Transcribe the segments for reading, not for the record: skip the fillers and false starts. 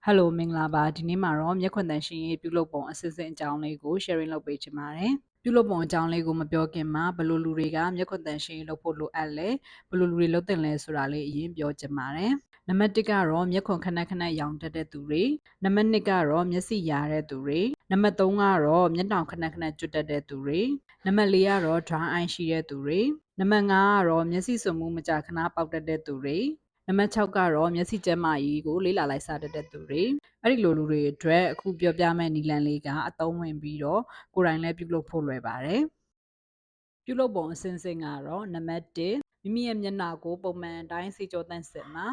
Hello မင်္ဂလာပါဒီနေ့မှာတော့မျက်ခွန်တန်ရှင်ရေးပြုလုပ်ပုံအစစ်အစစ်အကြောင်းလေးကို sharing လုပ်ပေးချင်ပါတယ်ပြုလုပ်ပုံအကြောင်းလေးကိုမပြောခင်မှာဘယ်လိုလူတွေကမျက်ခွန်တန်ရှင်ရေးလုပ်ဖို့လိုအပ်လဲဘယ်လိုလူတွေလုပ်တင်လဲဆိုတာလေးအရင်ပြောချင်ပါတယ်နံပါတ်1ကတော့မျက်ခွန်ခဏခဏရောင်တက်တဲ့သူတွေနံပါတ်2ကတော့မျက်စိယာတဲ့သူတွေနံပါတ်3ကတော့မျက်တောင်ခဏခဏကျွတ်တက်တဲ့သူတွေနံပါတ်4ကတော့ dry eye ရှိတဲ့သူတွေနံပါတ်5ကတော့မျက်စိစုံမှုမကြာခဏပေါက်တက်တဲ့သူတွေနံပါတ်6ကတော့မျက်စိကျန်းမာရေးကိုလေ့လာလိုက်စားတတ်တဲ့သူတွေအဲ့ဒီလိုလူတွေအတွက်အခုပြောပြမယ့်နည်းလမ်းလေးကအသုံးဝင်ပြီးတော့ကိုယ်တိုင်လည်းပြုလုပ်ဖို့လွယ်ပါတယ်ပြုလုပ်ပုံအစဉ်စဉ်ကတော့နံပါတ်1မိမိရဲ့မျက်နှာကိုပုံမှန်အတိုင်းစေကြောတန့်စင်မှာ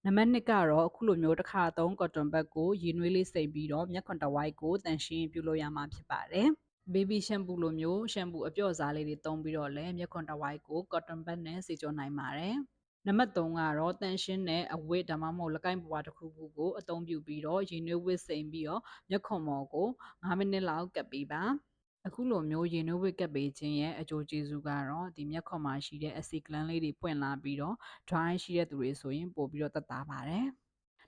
နံပါတ်2ကတော့အခုလိုမျိုးတစ်ခါသုံး cotton bud ကိုရေနွေးလေးစိမ့်ပြီးတော့မျက်ခွန်တစ်ဝိုက်ကိုတန်ရှင်းပြုလုပ်ရမှာဖြစ်ပါတယ်baby shampoo လိုမျိုး shampoo အပျော့စားလေးတွေသုံးပြီးတော့လည်းမျက်ခွန်တစ်ဝိုက်ကို cotton bud နဲ့စေကြောနိုင်ပါတယ်နံပါတ်3ကတော့တန်ရှင်းတဲ့အဝတ်ဒါမှမဟုတ်လက်ကိုင်းပွားတစ်ခုခုကိုအသုံးပြုပြီးတော့ရေနွေးဝတ်စိမ့်ပြီးတော့မျက်ခွန်ပေါ်ကို9မိနစ်လောက်ကပ်ပေးပါအခုလိုမျိုးရေနွေးဝတ်ကပ်ပေးခြင်းရဲ့အကျိုးကျေးဇူးကတော့ဒီမျက်ခွန်မှာရှိတဲ့အဆီကလန်းလေးတွေပွင့်လာပြီးတော့ dry ရှိတဲ့သူတွေဆိုရင်ပို့ပြီးတော့သက်သာပါတယ်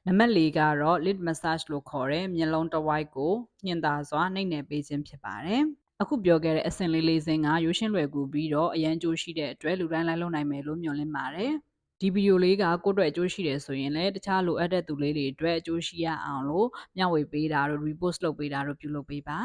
နံပါတ်4ကတော့ lid massage လို့ခေါ်တဲ့မျက်လုံးတစ်ဝိုက်ကိုညှင်သာစွာနှိပ်နယ်ပေးခြင်းဖြစ်ပါတယ်အခုပြောခဲ့တဲ့အဆင့်လေးစင်းကရိုးရှင်းလွယ်ကူပြီးတော့အရန်ကြိုးရှိတဲ့အတွက်လူတိုင်းလိုက်လုပ်နိုင်မယ်လို့မျှော်လင့်ပါတယ်ဒီဗီဒီယိုလေးကကိုယ့်အတွက်အကျိုးရှိတယ်ဆိုရင်လည်းတခြားလိုအပ်တဲ့သူလေးတွေအတွက်အကျိုးရှိရအောင်လို့မျှဝေပေးတာတို့ repost လုပ်ပေးတာတို့ပြုလုပ်ပေးပါ